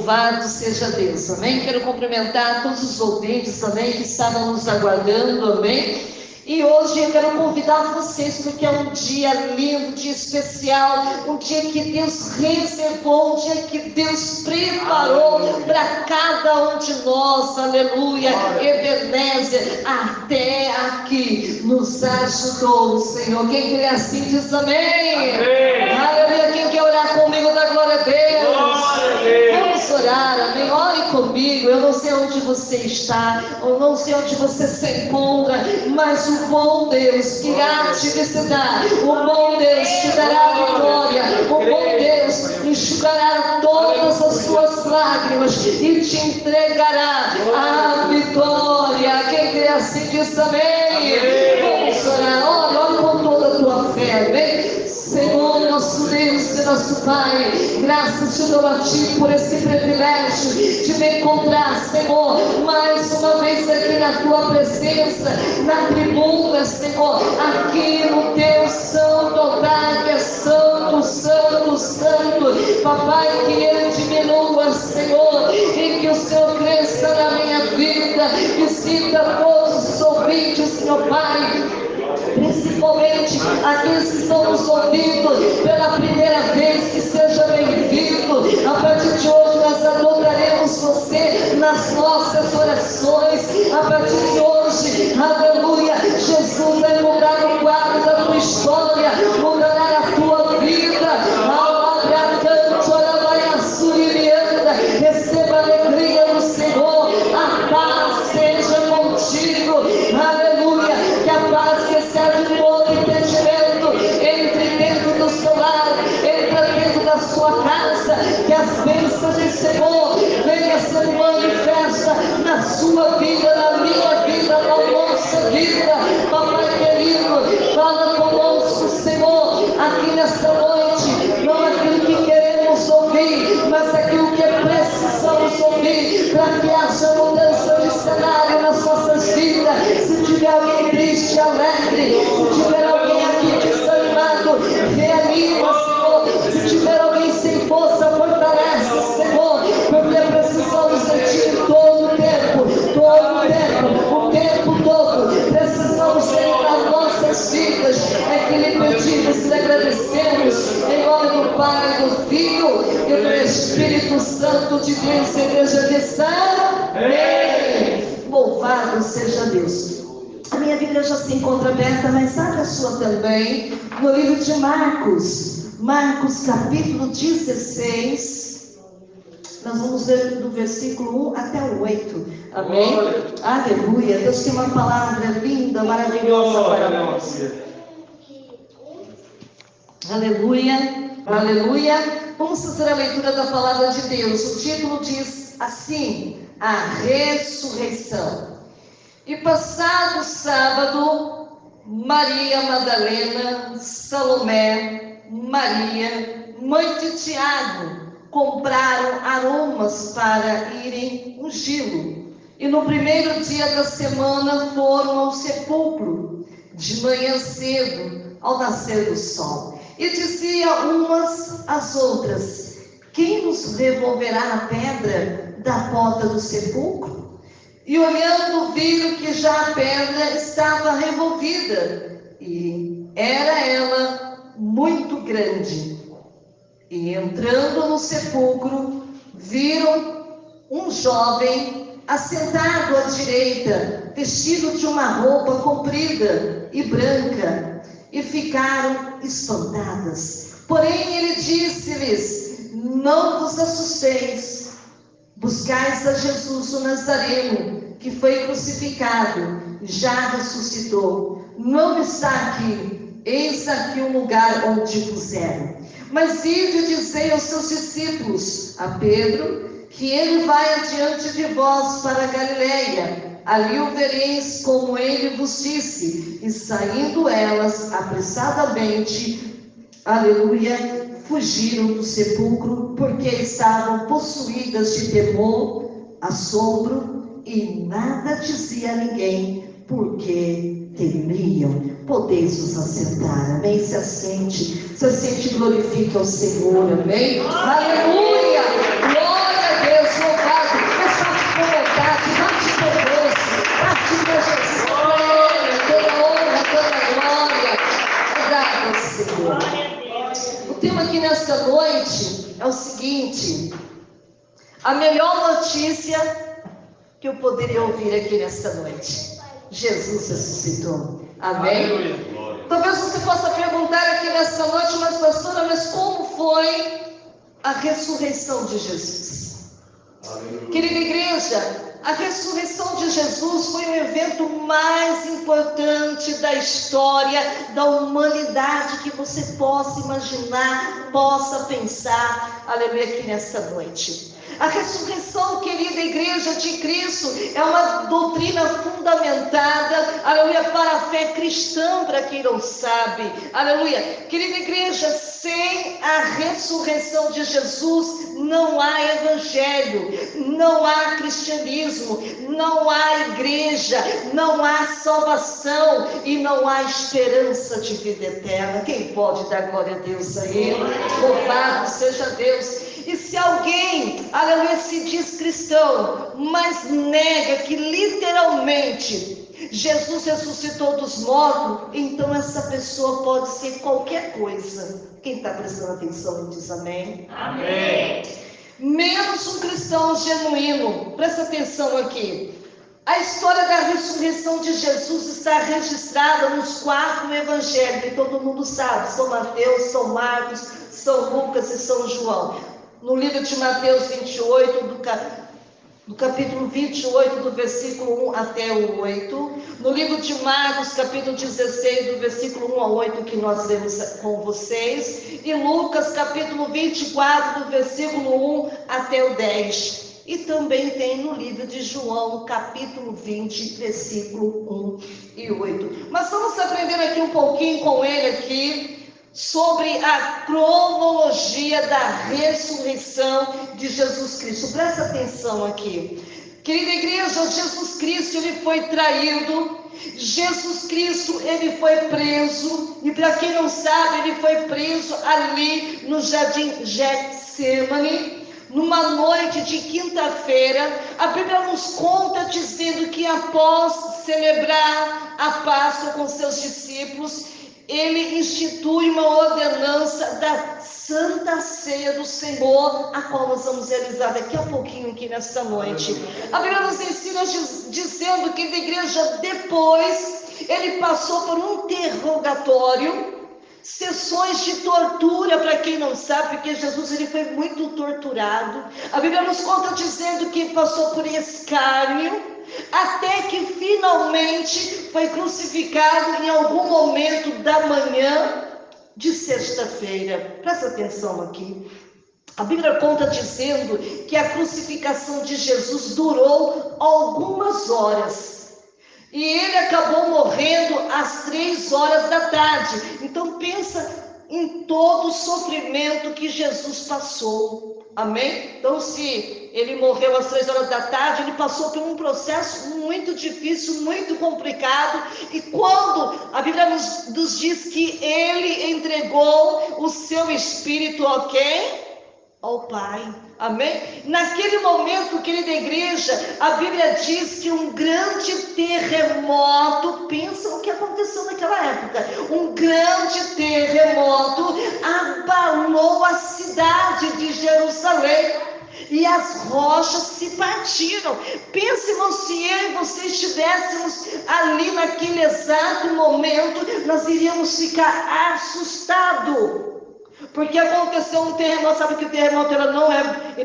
Louvado seja Deus, amém? Quero cumprimentar todos os ouvintes também que estavam nos aguardando, amém? E hoje eu quero convidar vocês, porque é um dia lindo, um dia especial, um dia que Deus reservou, um dia que Deus preparou para cada um de nós, aleluia, Ebenezer, até aqui nos ajudou o Senhor. Quem crê assim diz amém. Amém. Aleluia. Quem quer orar comigo, dá glória a Deus. Glória a Deus. Vamos orar, amém? Ore comigo. Eu não sei onde você está, eu não sei onde você se encontra, mas o bom Deus irá te visitar, o bom Deus te dará vitória, o bom Deus enxugará todas as suas lágrimas e te entregará a vitória. Quem crê assim diz amém. Vamos orar, ore com toda a tua fé, amém? Senhor, nosso Deus e nosso Pai, graças te dou a Ti por esse privilégio de me encontrar, Senhor, mais uma vez aqui na Tua presença, na tribuna, Senhor, aqui no Teu santo altar, que é santo, santo, santo, Papai, que Ele diminua, Senhor, e que o Senhor cresça na minha vida. Visita todos os ouvintes, meu Pai, principalmente aqueles que estão nos ouvindo pela primeira vez, que seja bem-vindo. A partir de hoje nós adoraremos você nas nossas orações. A partir de hoje, aleluia, Jesus vai mudar o quadro da tua história, mudará a tua vida. Receba a alegria do Senhor, a paz seja contigo, aleluia, que a paz que excede todo entendimento entre dentro do seu lar, entra dentro da sua casa, que as bênçãos do Senhor venham ser manifesta na sua vida, na minha vida, na nossa vida. Papai querido, fala conosco, Senhor, aqui nesta noite, não aquilo que queremos ouvir, mas aquilo que precisamos ouvir, para que haja mudança de cenário nas nossas vidas. Se tiver alguém triste, alegre, se tiver alguém aqui desanimado, reanima, Senhor. Se tiver alguém sem força, fortalece, Senhor, porque precisamos de Ti todo o tempo, o tempo todo. Precisamos ser nas nossas vidas. É que lhe pedimos e agradecemos, em nome do Pai, do Filho e do Espírito Santo de Deus. A igreja diz amém. Louvado seja Deus. A minha Bíblia já se encontra aberta, mas sabe a sua também, no livro de Marcos capítulo 16. Nós vamos ler do versículo 1 até o 8. Amém? Glória. Aleluia. Deus tem uma palavra linda, maravilhosa para nós. Aleluia. Aleluia. Vamos fazer a leitura da palavra de Deus. O título diz assim: a ressurreição. E passado o sábado, Maria Madalena, Salomé, Maria, mãe de Tiago, compraram aromas para irem ungí-lo. E no primeiro dia da semana foram ao sepulcro, de manhã cedo, ao nascer do sol. E diziam umas às outras: quem nos removerá a pedra da porta do sepulcro? E olhando, viram que já a pedra estava removida, e era ela muito grande. E entrando no sepulcro, viram um jovem assentado à direita, vestido de uma roupa comprida e branca, e ficaram espantadas. Porém ele disse-lhes: não vos assusteis, buscais a Jesus o Nazareno, que foi crucificado, já ressuscitou, não está aqui, eis aqui o lugar onde puseram. Mas ide e dizei aos seus discípulos, a Pedro, que ele vai adiante de vós para a Galileia, ali o vereis como ele vos disse. E saindo elas apressadamente, aleluia, fugiram do sepulcro, porque estavam possuídas de temor, assombro, e nada dizia a ninguém, porque temiam. Podeis vos assentar, amém? Se assente, glorifica ao Senhor, amém? Aleluia! Glória a Deus! seguinte: a melhor notícia que eu poderia ouvir aqui nesta noite: Jesus ressuscitou. Amém? Talvez você possa perguntar aqui nesta noite: mas pastora, mas como foi a ressurreição de Jesus? Querida igreja, a ressurreição de Jesus foi o evento mais importante da história da humanidade que você possa imaginar, possa pensar, aleluia, aqui nesta noite. A ressurreição, querida igreja de Cristo, é uma doutrina fundamentada, aleluia, para a fé cristã, para quem não sabe, aleluia. Querida igreja, sem a ressurreição de Jesus, não há evangelho, não há cristianismo, não há igreja, não há salvação e não há esperança de vida eterna. Quem pode dar glória a Deus aí? Louvado seja Deus. E se alguém, aleluia, se diz cristão, mas nega que literalmente Jesus ressuscitou dos mortos, então essa pessoa pode ser qualquer coisa. Quem está prestando atenção diz amém? Amém. Menos um cristão genuíno. Presta atenção aqui. A história da ressurreição de Jesus está registrada nos 4 evangelhos, que todo mundo sabe: São Mateus, São Marcos, São Lucas e São João. No livro de Mateus 28, do capítulo 28, do versículo 1 até o 8. No livro de Marcos, capítulo 16, do versículo 1 ao 8, que nós lemos com vocês. E Lucas, capítulo 24, do versículo 1 até o 10. E também tem no livro de João, capítulo 20, versículo 1 e 8. Mas vamos aprender aqui um pouquinho com ele aqui sobre a cronologia da ressurreição de Jesus Cristo. Presta atenção aqui. Querida igreja, Jesus Cristo, ele foi traído. Jesus Cristo, ele foi preso. E para quem não sabe, ele foi preso ali no jardim Getsemane, numa noite de quinta-feira. A Bíblia nos conta dizendo que após celebrar a Páscoa com seus discípulos, ele institui uma ordenança da Santa Ceia do Senhor, a qual nós vamos realizar daqui a pouquinho aqui nesta noite. A Bíblia nos ensina dizendo que da igreja depois, ele passou por um interrogatório, sessões de tortura, para quem não sabe, porque Jesus ele foi muito torturado. A Bíblia nos conta dizendo que passou por escárnio, até que finalmente foi crucificado em algum momento da manhã de sexta-feira. Presta atenção aqui. A Bíblia conta dizendo que a crucificação de Jesus durou algumas horas. E ele acabou morrendo às 3 horas da tarde. Então pensa em todo o sofrimento que Jesus passou. Amém? Então se ele morreu às 3 horas da tarde, ele passou por um processo muito difícil, muito complicado. E quando a Bíblia nos diz que ele entregou o seu espírito a quem? Ao Pai. Amém? Naquele momento, querida igreja, a Bíblia diz que um grande terremoto, pensa o que aconteceu naquela época, um grande terremoto abalou a cidade de Jerusalém e as rochas se partiram. Pense, irmão, se eu e você estivéssemos ali naquele exato momento, nós iríamos ficar assustados. Porque aconteceu um terremoto. Sabe que o terremoto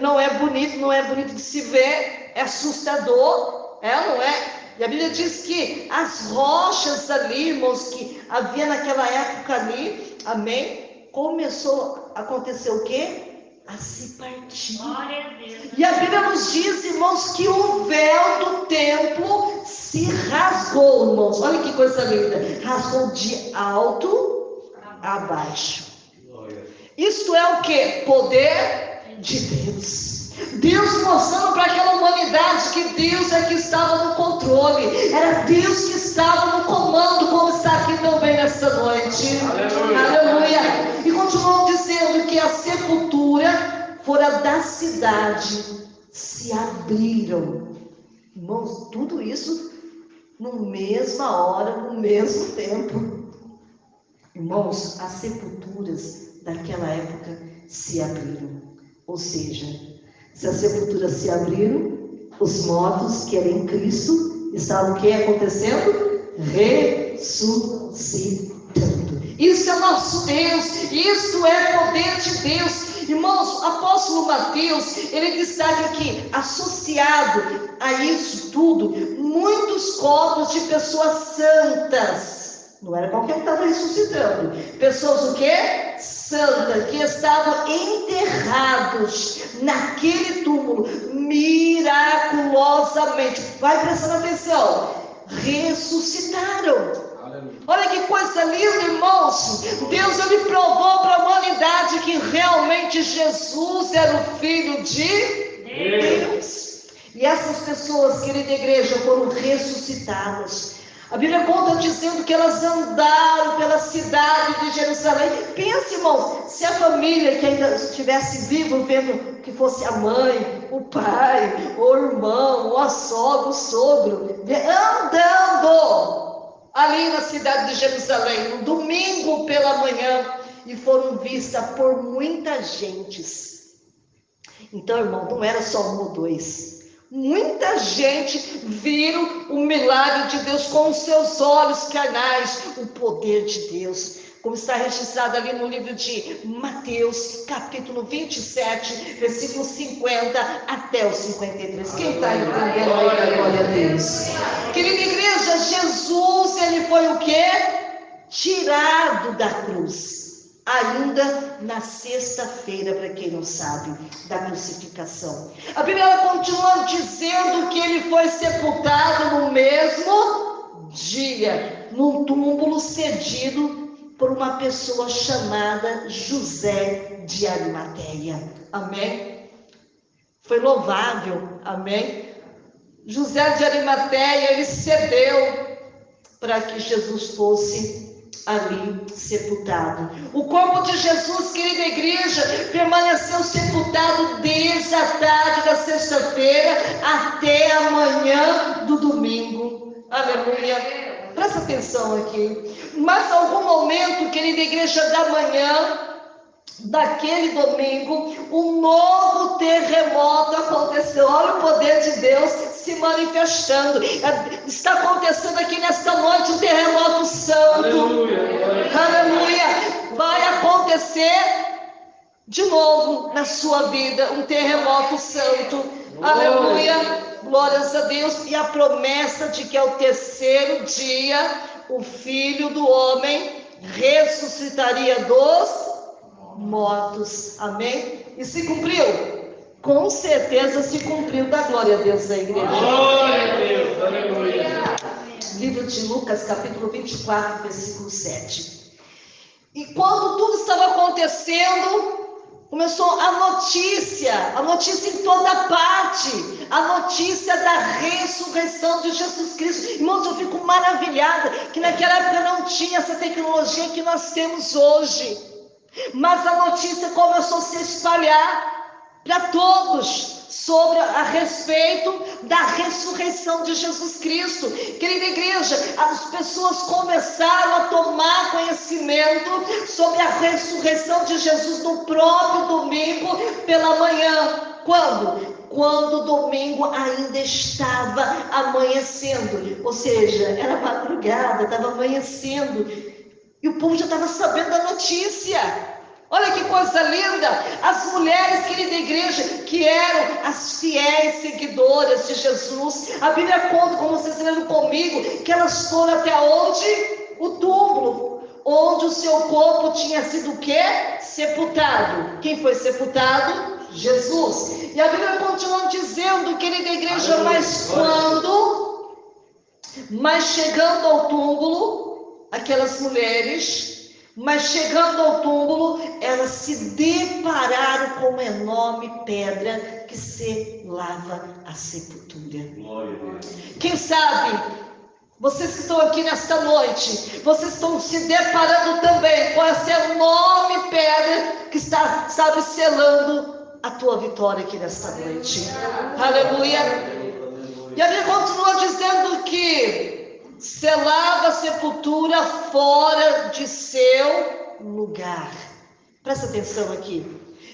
não é bonito de se ver, é assustador, não é? E a Bíblia diz que as rochas ali, irmãos, que havia naquela época ali, amém? Começou a acontecer o quê? A se partir. Glória a Deus. E a Bíblia nos diz, irmãos, que o véu do templo se rasgou, irmãos. Olha que coisa linda. Rasgou de alto a baixo. Isto é o que? Poder de Deus. Deus mostrando para aquela humanidade que Deus é que estava no controle. Era Deus que estava no comando, como está aqui também nesta noite. Aleluia. Aleluia. E continuam dizendo que a sepultura fora da cidade se abriram. Irmãos, tudo isso na mesma hora, no mesmo tempo. Irmãos, as sepulturas daquela época se abriram. Ou seja, se as sepulturas se abriram, os mortos que eram em Cristo estavam o que acontecendo? Ressuscitando. Isso é nosso Deus, isso é poder de Deus. Irmãos, o apóstolo Mateus, ele destaca que, associado a isso tudo, muitos corpos de pessoas santas, não era qualquer um que estava ressuscitando, pessoas o quê? Santas, que estavam enterrados naquele túmulo, miraculosamente, vai prestando atenção, ressuscitaram. Olha que coisa linda, irmãos. Deus ele provou para a humanidade que realmente Jesus era o Filho de Deus. E essas pessoas, querida igreja, foram ressuscitadas. A Bíblia conta dizendo que elas andaram pela cidade de Jerusalém. Pense, irmãos, se a família que ainda estivesse vivo, vendo que fosse a mãe, o pai, o irmão, a sogra, o sogro, andando ali na cidade de Jerusalém, no domingo pela manhã, e foram vistas por muita gente. Então, irmão, não era só um ou dois. Muita gente viram o milagre de Deus com os seus olhos carnais, o poder de Deus. Como está registrado ali no livro de Mateus, capítulo 27, versículo 50 até o 53. Quem está entendendo aí, glória a Deus? Querida igreja, Jesus, ele foi o quê? Tirado da cruz. Ainda na sexta-feira, para quem não sabe, da crucificação. A Bíblia ela continua dizendo que ele foi sepultado no mesmo dia, num túmulo cedido por uma pessoa chamada José de Arimateia. Amém? Foi louvável, amém? José de Arimateia, ele cedeu para que Jesus fosse ali sepultado. O corpo de Jesus, querida igreja, permaneceu sepultado desde a tarde da sexta-feira até a manhã do domingo. Aleluia. Presta atenção aqui. Mas em algum momento, querida igreja, da manhã daquele domingo, um novo terremoto aconteceu. Olha o poder de Deus se manifestando. Está acontecendo aqui nesta noite um terremoto santo. Aleluia. Aleluia. Vai acontecer de novo na sua vida um terremoto santo. Aleluia. Glórias a Deus. E a promessa de que ao terceiro dia o Filho do Homem ressuscitaria dos mortos. Amém? E se cumpriu? Com certeza se cumpriu. Da glória a Deus da igreja. Glória a Deus. Aleluia. Livro de Lucas, capítulo 24, versículo 7. E quando tudo estava acontecendo, começou a notícia em toda parte, a notícia da ressurreição de Jesus Cristo. Irmãos, eu fico maravilhada que naquela época não tinha essa tecnologia que nós temos hoje. Mas a notícia começou a se espalhar para todos a respeito da ressurreição de Jesus Cristo. Querida igreja, as pessoas começaram a tomar conhecimento sobre a ressurreição de Jesus no próprio domingo pela manhã. Quando? Quando o domingo ainda estava amanhecendo, ou seja, era madrugada, estava amanhecendo, e o povo já estava sabendo da notícia. Olha que coisa linda, as mulheres, querida igreja, que eram as fiéis seguidoras de Jesus, a Bíblia conta, como vocês leram comigo, que elas foram até onde? O túmulo, onde o seu corpo tinha sido o quê? Sepultado. Quem foi sepultado? Jesus. E a Bíblia continua dizendo, querida igreja, mas chegando ao túmulo, aquelas mulheres, mas chegando ao túmulo, elas se depararam com uma enorme pedra que selava a sepultura. Quem sabe, vocês que estão aqui nesta noite, vocês estão se deparando também com essa enorme pedra que está, sabe, selando a tua vitória aqui nesta noite. Aleluia. E a Bíblia continua dizendo que selava a sepultura fora de seu lugar. Presta atenção aqui.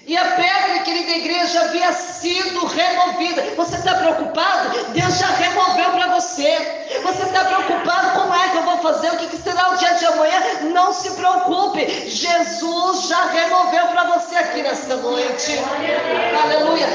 E a pedra, querida igreja, havia sido removida. Você está preocupado? Deus já removeu para você. Você está preocupado? Como é que eu vou fazer? O que será o dia de amanhã? Não se preocupe. Jesus já removeu para você aqui nesta noite. Aleluia.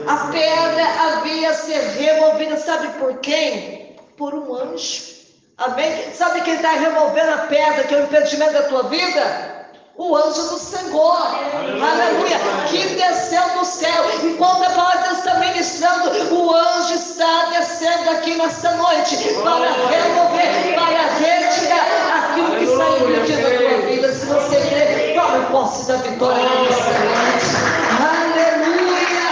A pedra havia sido removida. Sabe por quem? Por um anjo. Amém? Sabe quem está removendo a pedra, que é o impedimento da tua vida? O anjo do Senhor, aleluia, que desceu do céu. Enquanto a palavra de Deus está ministrando, o anjo está descendo aqui nesta noite para remover, para retirar aquilo que está impedindo a tua vida. Se você crê, tome posse da vitória nesta noite. Aleluia,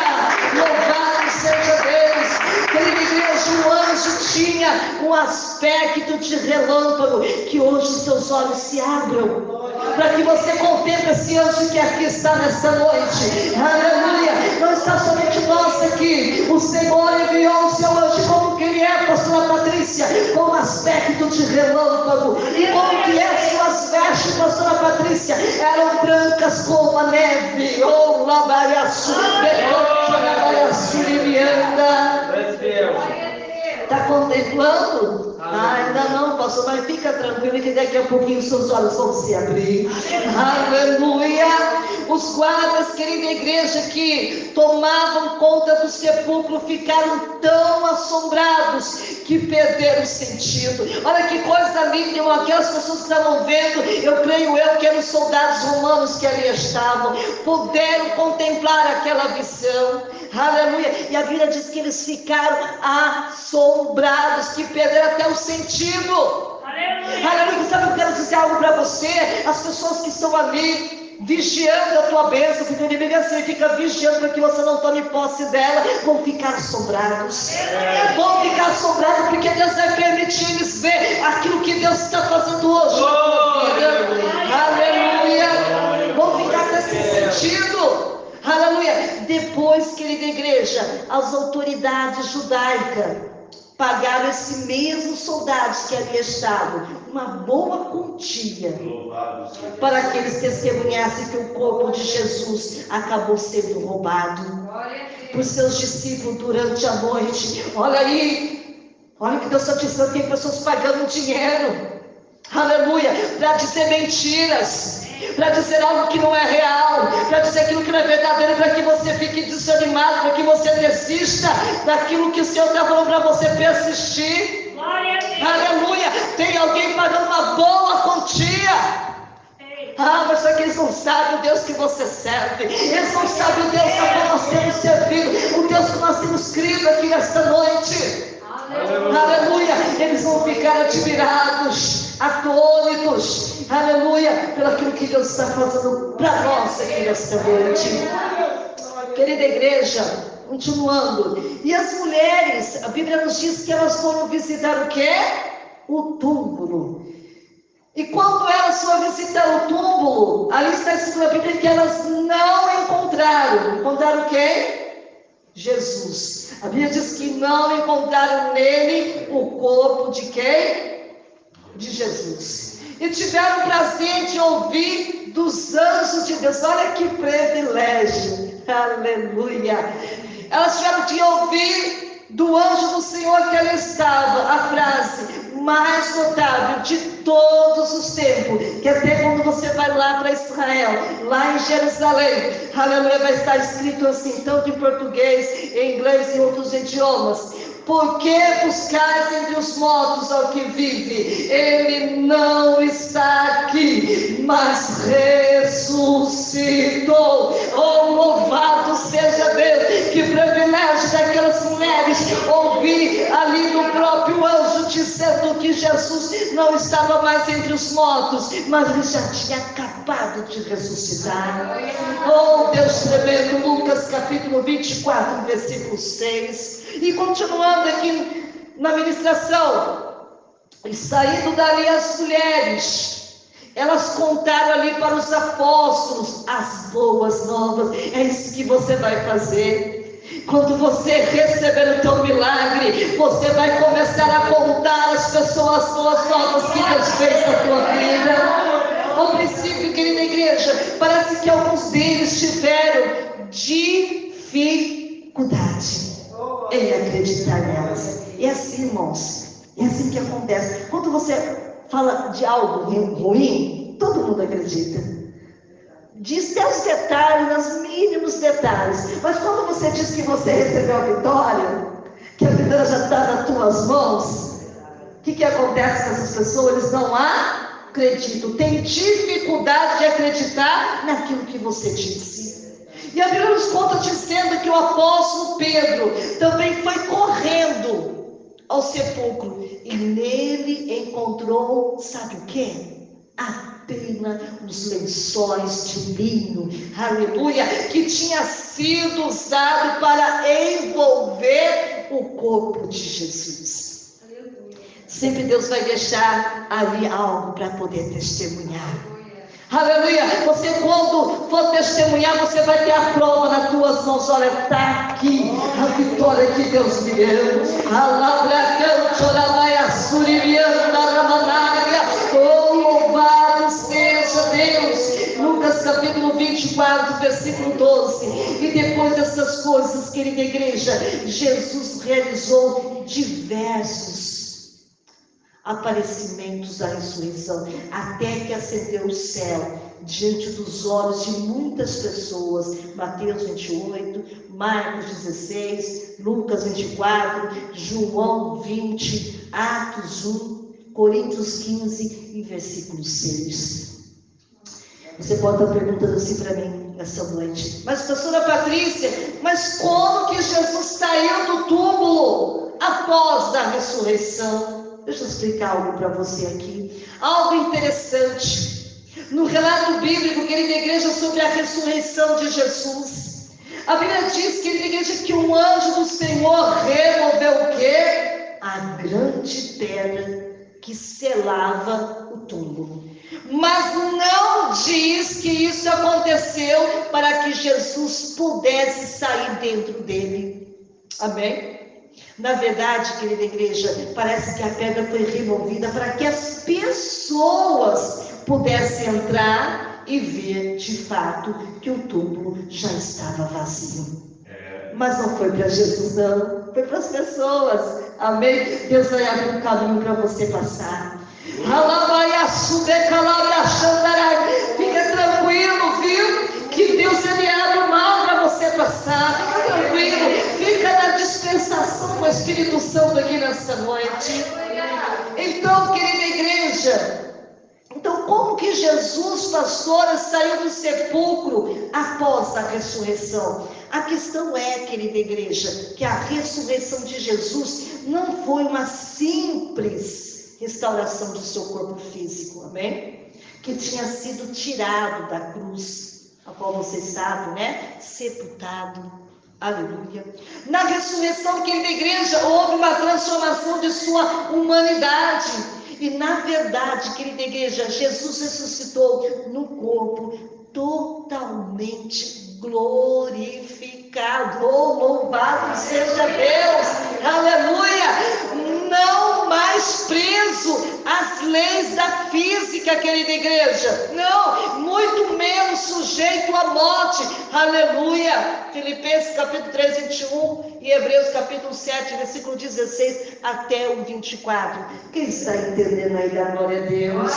louvado seja Deus. Querida igreja, o anjo tinha um aspecto de relâmpago, que hoje os seus olhos se abram para que você contemple esse anjo que aqui está nesta noite. Aleluia. Não está somente nós aqui. O Senhor enviou o seu anjo como que ele é, pastora Patrícia, com um aspecto de relâmpago. E como que é suas vestes, pastora Patrícia? Eram brancas como a neve. Oh, labaiaçu, labaiaçu, livianda. Está contemplando? Ainda não, pastor, mas fica tranquilo que daqui a pouquinho seus olhos vão se abrir. Aleluia! Os guardas, querida igreja, que tomavam conta do sepulcro ficaram tão assombrados que perderam o sentido. Olha que coisa linda, irmão. Aquelas pessoas que estavam vendo, eu creio que eram os soldados romanos que ali estavam, puderam contemplar aquela visão. Aleluia. E a Bíblia diz que eles ficaram assombrados, que perderam até o sentido. Aleluia. Sabe, eu quero dizer algo para você. As pessoas que estão ali vigiando a tua bênção, porque o inimigo assim fica vigiando para que você não tome posse dela, vão ficar assombrados. Vão ficar assombrados porque Deus vai permitir eles ver aquilo que Deus está fazendo hoje. Aleluia. Vão ficar nesse sentido. Aleluia. Depois, querida igreja, as autoridades judaicas pagaram esses mesmos soldados que ali estavam uma boa quantia para que eles testemunhassem que o corpo de Jesus acabou sendo roubado por seus discípulos durante a noite. Olha aí, olha que Deus está dizendo, tem pessoas pagando dinheiro, aleluia, para dizer mentiras, para dizer algo que não é real, para dizer aquilo que não é verdadeiro, para que você fique desanimado, para que você desista daquilo que o Senhor está falando para você persistir. Aleluia. Tem alguém pagando uma boa quantia. Mas só que eles não sabem o Deus que você serve. Eles não sabem o Deus a qual nós temos servido, o Deus que nós temos crido aqui nesta noite. Aleluia. Eles vão ficar admirados, atônitos, aleluia, pelo aquilo que Deus está fazendo para nós aqui nesta noite. Querida igreja, continuando. E as mulheres, a Bíblia nos diz que elas foram visitar o quê? O túmulo. E quando elas foram visitar o túmulo, ali está escrito na Bíblia que elas não encontraram. Encontraram quem? Jesus. A Bíblia diz que não encontraram nele o corpo de quem? De Jesus. E tiveram o prazer de ouvir dos anjos de Deus. Olha que privilégio. Aleluia. Elas tiveram de ouvir do anjo do Senhor que ali estava a frase mais notável de todos os tempos, que até quando você vai lá para Israel, lá em Jerusalém, aleluia, vai estar escrito assim, tanto em português, em inglês e outros idiomas: por que buscais entre os mortos ao que vive? Ele não está aqui, mas ressuscitou. Oh, louvado seja Deus! Que privilégio daquelas mulheres ouvir ali do próprio anjo dizendo que Jesus não estava mais entre os mortos, mas ele já tinha acabado de ressuscitar. Oh, Deus tremendo! Lucas capítulo 24, versículo 6. E continuando aqui na ministração, e saindo dali as mulheres, elas contaram ali para os apóstolos as boas novas. É isso que você vai fazer. Quando você receber o teu milagre, você vai começar a contar às pessoas as boas novas que Deus fez na tua vida. Ao princípio, querida igreja, parece que alguns deles tiveram dificuldade em acreditar nelas. É assim, irmãos, é assim que acontece. Quando você fala de algo ruim, todo mundo acredita. Diz até os detalhes, os mínimos detalhes. Mas quando você diz que você recebeu a vitória, que a vitória já está nas tuas mãos, o que acontece com essas pessoas? Eles não acreditam, tem dificuldade de acreditar naquilo que você disse. E a Bíblia nos conta dizendo que o apóstolo Pedro também foi correndo ao sepulcro e nele encontrou, sabe o quê? Apenas os lençóis de linho, aleluia, que tinha sido usado para envolver o corpo de Jesus. Sempre Deus vai deixar ali algo para poder testemunhar. Aleluia. Você, quando for testemunhar, você vai ter a prova nas tuas mãos. Olha, está aqui a vitória que Deus me deu. Oh, louvado seja Deus. Lucas capítulo 24, versículo 12. E depois dessas coisas, querida igreja, Jesus realizou diversos aparecimentos da ressurreição, até que ascendeu o céu, diante dos olhos de muitas pessoas. Mateus 28, Marcos 16, Lucas 24, João 20, Atos 1, Coríntios 15 e versículo 6. Você pode estar perguntando assim para mim essa noite: mas pastora Patrícia, mas como que Jesus saiu do túmulo após a ressurreição? Deixa eu explicar algo para você aqui, algo interessante. No relato bíblico, querida igreja, sobre a ressurreição de Jesus, a Bíblia diz, querida igreja, que um anjo do Senhor removeu o quê? A grande pedra que selava o túmulo. Mas não diz que isso aconteceu para que Jesus pudesse sair dentro dele. Amém? Na verdade, querida igreja, parece que a pedra foi removida para que as pessoas pudessem entrar e ver de fato que o túmulo já estava vazio. Mas não foi para Jesus, não, foi para as pessoas. Amém? Deus vai abrir um caminho para você passar. Fica tranquilo, viu? Que Deus ele abre o mal para você passar. Fica tranquilo, fica na dispensação do Espírito Santo aqui nessa noite. Então, querida igreja, então como que Jesus, pastora, saiu do sepulcro após a ressurreição? A questão é, querida igreja, que a ressurreição de Jesus não foi uma simples restauração do seu corpo físico, amém? Que tinha sido tirado da cruz, a qual vocês sabem, né? Sepultado, aleluia. Na ressurreição, querida igreja, houve uma transformação de sua humanidade. E na verdade, querida igreja, Jesus ressuscitou no corpo totalmente glorificado. Oh, louvado seja Deus, aleluia. Não mais preso às leis da física, querida igreja, não, muito menos sujeito à morte, aleluia. Filipenses capítulo 3, 21 e Hebreus capítulo 7, versículo 16 até o 24. Quem está entendendo aí da glória a Deus?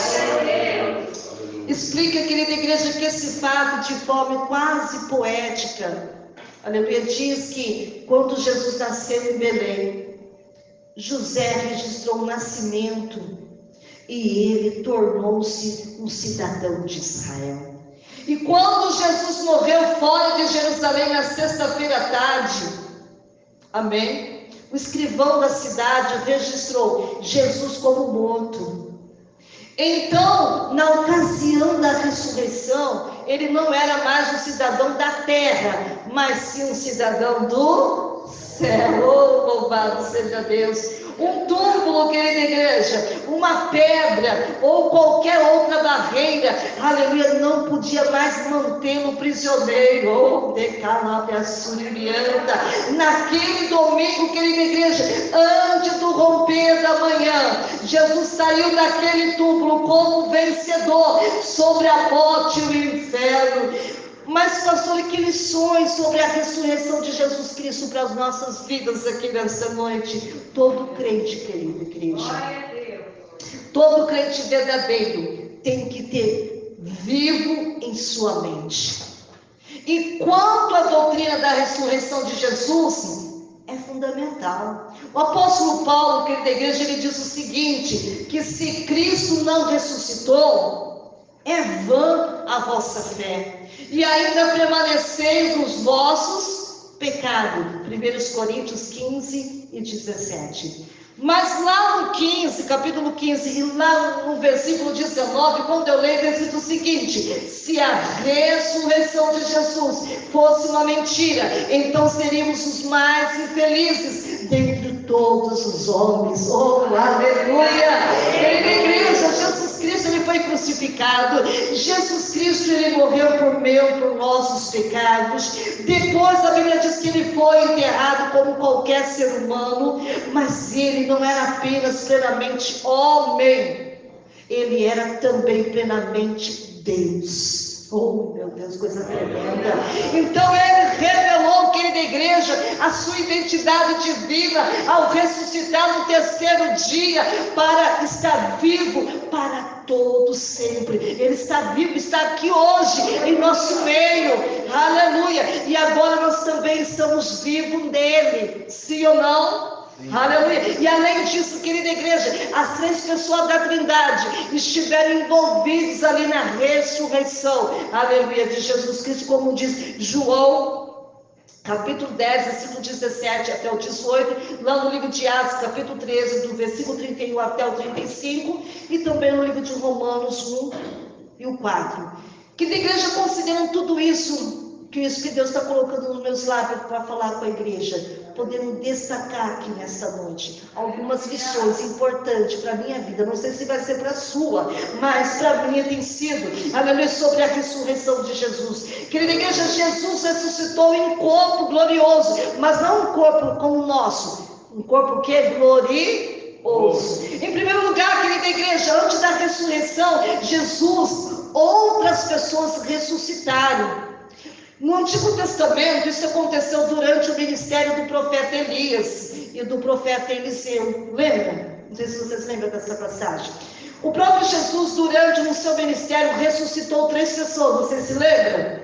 Explica, querida igreja, que esse fato, de forma quase poética, aleluia, diz que quando Jesus nasceu em Belém, José registrou o nascimento e ele tornou-se um cidadão de Israel. E quando Jesus morreu fora de Jerusalém na sexta-feira à tarde, amém, o escrivão da cidade registrou Jesus como morto. Então, na ocasião da ressurreição, ele não era mais um cidadão da terra, mas sim um cidadão do céu. Oh, louvado seja Deus. Um túmulo, querida igreja, uma pedra ou qualquer outra barreira, aleluia, não podia mais mantê-lo prisioneiro. Oh, decalabra surianda. Naquele domingo, querida igreja, antes do romper da manhã, Jesus saiu daquele túmulo como vencedor sobre a morte e o inferno. Mas, pastor, que lições sobre a ressurreição de Jesus Cristo para as nossas vidas aqui nesta noite? Todo crente, querida igreja, todo crente verdadeiro tem que ter vivo em sua mente. E quanto à doutrina da ressurreição de Jesus, é fundamental. O apóstolo Paulo, querida igreja, ele diz o seguinte, que se Cristo não ressuscitou, é vã a vossa fé, e ainda permaneceis nos vossos pecados. 1 Coríntios 15 e 17. Mas lá no 15, capítulo 15, e lá no versículo 19, quando eu leio, diz o seguinte: se a ressurreição de Jesus fosse uma mentira, então seríamos os mais infelizes dentre todos os homens. Oh, aleluia! Querida igreja, Jesus Cristo, ele foi crucificado. Jesus Cristo, ele morreu por nossos pecados. Depois a Bíblia diz que ele foi enterrado como qualquer ser humano, mas ele não era apenas plenamente homem, ele era também plenamente Deus. Oh, meu Deus, coisa tremenda. Então ele revelou, querida igreja, a sua identidade divina ao ressuscitar no terceiro dia, para estar vivo para todos sempre. Ele está vivo, está aqui hoje em nosso meio. Aleluia. E agora nós também estamos vivos nele, sim ou não? Aleluia. E além disso, querida igreja, as três pessoas da Trindade estiveram envolvidas ali na ressurreição, aleluia, de Jesus Cristo, como diz João capítulo 10, versículo 17 até o 18, lá no livro de Atos, capítulo 13, do versículo 31 até o 35, e também no livro de Romanos 1 e o 4. Querida igreja, considerando tudo isso que Deus está colocando nos meus lábios para falar com a igreja, podemos destacar aqui nesta noite algumas lições importantes para a minha vida. Não sei se vai ser para a sua, mas para mim tem sido, aleluia, sobre a ressurreição de Jesus. Querida igreja, Jesus ressuscitou em corpo glorioso, mas não um corpo como o nosso, um corpo que é glorioso. Em primeiro lugar, querida igreja, antes da ressurreição, Jesus, outras pessoas ressuscitaram. No Antigo Testamento, isso aconteceu durante o ministério do profeta Elias e do profeta Eliseu. Lembra? Não sei se vocês lembram dessa passagem. O próprio Jesus, durante o seu ministério, ressuscitou 3 pessoas. Vocês se lembram?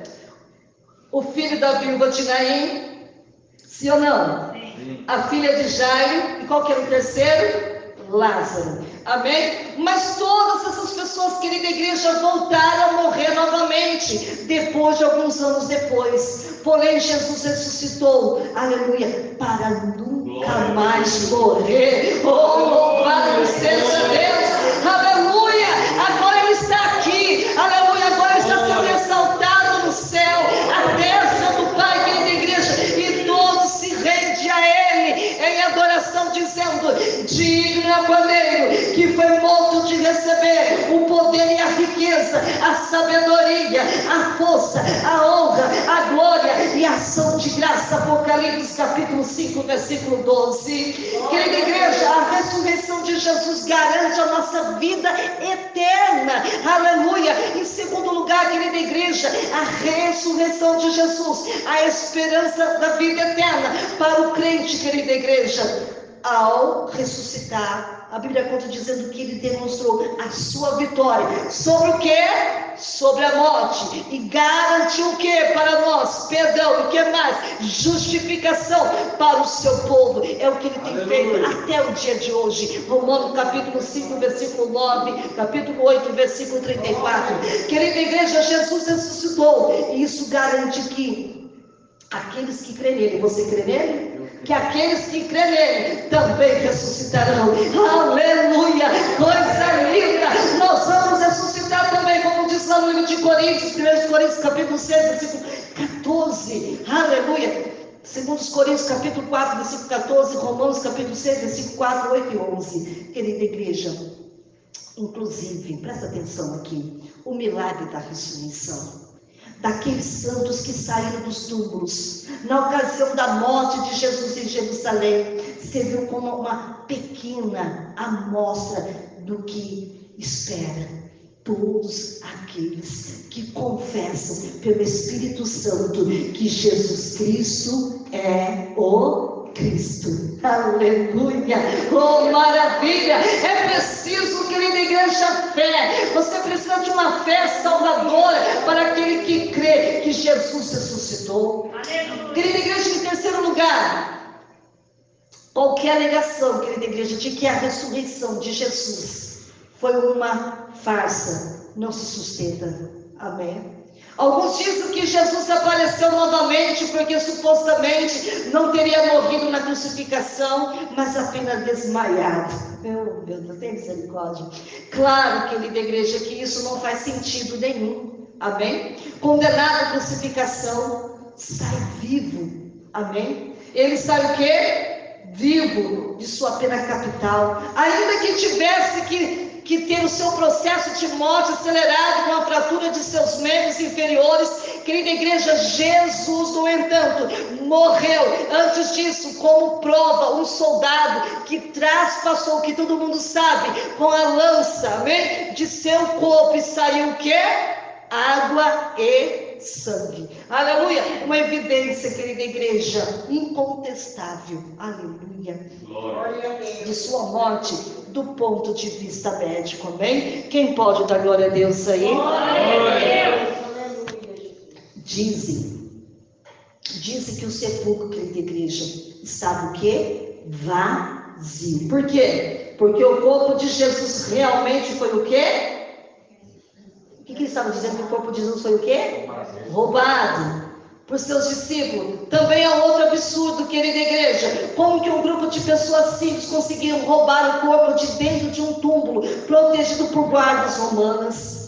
O filho da viúva de Naim, sim ou não? Sim. A filha de Jairo, e qual que era o terceiro? Lázaro. Amém? Mas todas essas pessoas, querida igreja, voltaram a morrer novamente, depois de alguns anos depois. Porém, Jesus ressuscitou, aleluia, para nunca mais morrer. Oh, louvado seja Deus, aleluia. Agora ele está aqui, aleluia. Agora ele está sendo exaltado no céu, à destra do Pai, querida igreja, e todos se rendem a ele em adoração, dizendo: digno é o Cordeiro que foi morto de receber o poder e a riqueza, a sabedoria, a força, a honra, a glória e a ação de graça. Apocalipse capítulo 5, versículo 12. Querida igreja, a ressurreição de Jesus garante a nossa vida eterna, aleluia. Em segundo lugar, querida igreja, a ressurreição de Jesus, a esperança da vida eterna para o crente, querida igreja. Ao ressuscitar, a Bíblia conta dizendo que ele demonstrou a sua vitória sobre o que? Sobre a morte, e garantiu o que para nós? Perdão, e o que mais? Justificação para o seu povo. É o que ele tem feito até o dia de hoje. Romanos capítulo 5, versículo 9, capítulo 8, versículo 34. Querida igreja, Jesus ressuscitou, e isso garante que aqueles que crêem nele, você crê nele? Que aqueles que crêem nele também ressuscitarão. Aleluia, coisa linda. Nós vamos ressuscitar também, como diz lá no livro de Coríntios, 1 Coríntios capítulo 6, versículo 14. Aleluia. 2 Coríntios capítulo 4, versículo 14, Romanos capítulo 6, versículo 4, 8 e 11. Querida igreja, inclusive, presta atenção aqui, o milagre da ressurreição daqueles santos que saíram dos túmulos na ocasião da morte de Jesus em Jerusalém, serviu como uma pequena amostra do que espera. todos aqueles que confessam pelo Espírito Santo que Jesus Cristo é o Cristo. Aleluia! Oh, maravilha! É preciso, querida igreja, fé. Você precisa de uma fé salvadora para aquele que crê que Jesus ressuscitou. Aleluia. Querida igreja, em terceiro lugar, qualquer alegação, querida igreja, de que a ressurreição de Jesus foi uma farsa, não se sustenta. Amém? Alguns dizem que Jesus apareceu novamente porque supostamente não teria morrido na crucificação, mas apenas desmaiado. Meu Deus, tem misericórdia. Claro, querida igreja, que isso não faz sentido nenhum. Amém? Condenado à crucificação, sai vivo. Amém? Ele sai o quê? Vivo de sua pena capital. Ainda que tivesse que ter o seu processo de morte acelerado com a fratura de seus membros inferiores, querida igreja, Jesus, no entanto, morreu antes disso, como prova, um soldado que traspassou, que todo mundo sabe, com a lança, amém? De seu corpo, e saiu o quê? Água e sangue. Aleluia! Uma evidência, querida igreja, incontestável. Aleluia! De sua morte, do ponto de vista médico. Amém? Quem pode dar glória a Deus aí? Glória a Deus! Dizem que o sepulcro, querida igreja, estava o quê? Vazio. Por quê? Porque o corpo de Jesus realmente foi o quê? O que eles estavam dizendo? Que o corpo de Jesus foi o quê? Roubado por seus discípulos. Também é outro absurdo, querida igreja. Como que um grupo de pessoas simples conseguiram roubar o corpo de dentro de um túmulo, protegido por guardas romanas?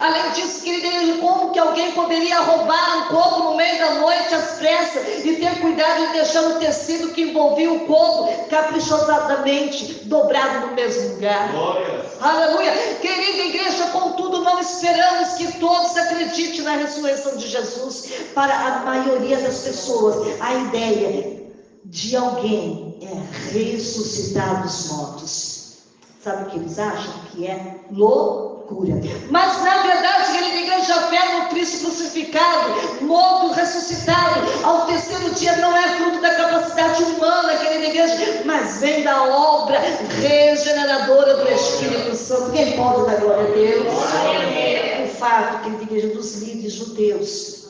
Além disso, querida igreja, como que alguém poderia roubar um corpo no meio da noite às pressas e ter cuidado de deixar o tecido que envolvia o corpo caprichosamente dobrado no mesmo lugar? Glória. Aleluia! Querida igreja, contudo, não esperamos que todos acreditem na ressurreição de Jesus. Para a maioria das pessoas, a ideia de alguém é ressuscitar dos mortos. Sabe o que eles acham? Que é loucura. Mas na verdade, querida igreja, a fé no Cristo crucificado, morto, ressuscitado ao terceiro dia, não é fruto da capacidade humana, querida igreja, mas vem da obra regeneradora do Espírito Santo. Quem pode dar glória a Deus? O fato, querida igreja, dos líderes judeus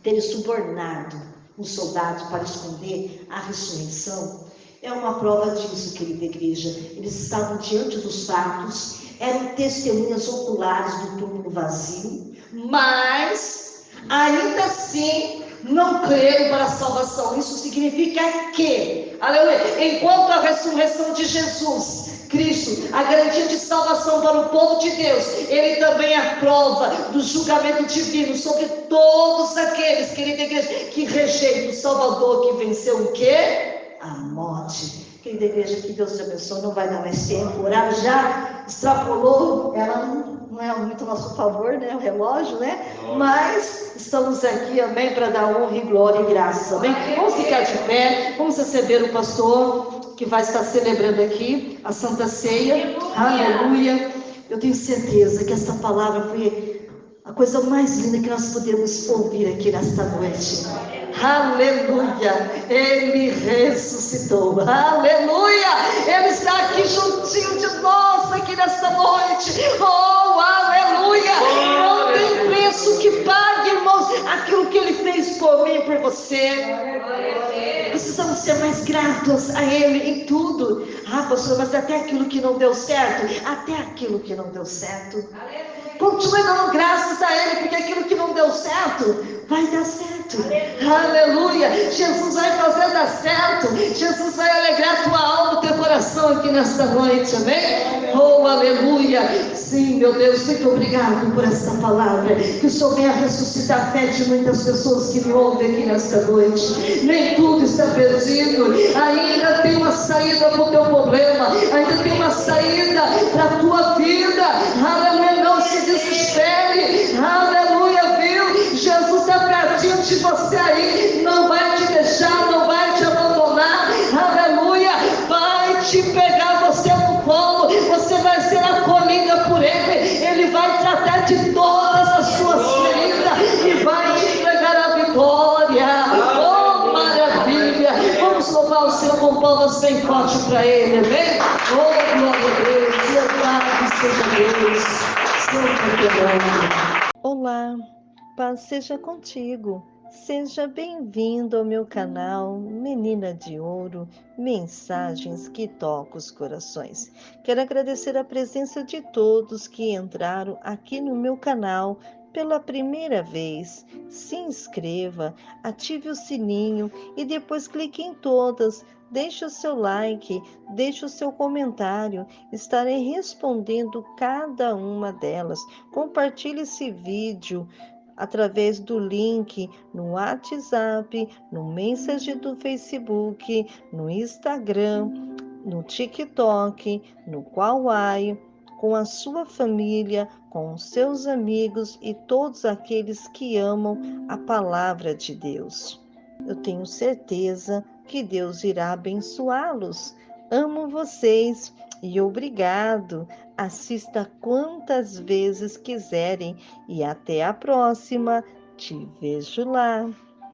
terem subornado os soldados para esconder a ressurreição é uma prova disso, querida igreja. Eles estavam diante dos fatos, eram testemunhas oculares do túmulo vazio, mas ainda assim não creram para a salvação. Isso significa que, aleluia, enquanto a ressurreição de Jesus Cristo, a garantia de salvação para o povo de Deus, Ele também é a prova do julgamento divino sobre todos aqueles, querida igreja, que rejeitam o Salvador que venceu o quê? A morte. Querida igreja, que Deus te abençoe. Não vai dar mais tempo, o horário já extrapolou. Ela não é muito a nosso favor, né? O relógio, né? Mas estamos aqui, amém, para dar honra e glória e graça, amém? Vamos ficar de pé, vamos receber o pastor que vai estar celebrando aqui a Santa Ceia. Aleluia! Eu tenho certeza que esta palavra foi a coisa mais linda que nós podemos ouvir aqui nesta noite. Aleluia, Ele ressuscitou. Aleluia, Ele está aqui juntinho de nós aqui nesta noite. Oh, aleluia, não tem preço que pague, irmãos, aquilo que Ele fez por mim e por você. Precisamos ser mais gratos a Ele em tudo. Ah, pastor, mas até aquilo que não deu certo, até aquilo que não deu certo, continue dando graças a Ele, porque aquilo que não deu certo vai dar certo. Aleluia! Jesus vai fazer dar certo. Jesus vai alegrar tua alma, teu coração aqui nesta noite, amém? Oh, aleluia! Sim, meu Deus, muito obrigado por esta palavra. Que o Senhor venha ressuscitar a fé de muitas pessoas que me ouvem aqui nesta noite. Nem tudo está perdido. Ainda tem uma saída para o teu problema. Ainda tem uma saída para a tua vida. Aleluia! Não se desespere. Aleluia, viu? Jesus está pertinho de você aí. Não vai te deixar, não vai te abandonar. Aleluia! Vai te pegar você no colo. Você vai ser acolhida por Ele. Ele para Ele, amém? Oh, glória a Deus, louvado seja Deus, Santo. Olá, paz seja contigo. Seja bem-vindo ao meu canal Menina de Ouro, mensagens que tocam os corações. Quero agradecer a presença de todos que entraram aqui no meu canal pela primeira vez. Se inscreva, ative o sininho e depois clique em todas. Deixe o seu like, deixe o seu comentário. Estarei respondendo cada uma delas. Compartilhe esse vídeo através do link no WhatsApp, no Messenger do Facebook, no Instagram, no TikTok, no Kawaii, com a sua família, com os seus amigos e todos aqueles que amam a palavra de Deus. Eu tenho certeza que Deus irá abençoá-los. Amo vocês e obrigado. Assista quantas vezes quiserem e até a próxima. Te vejo lá.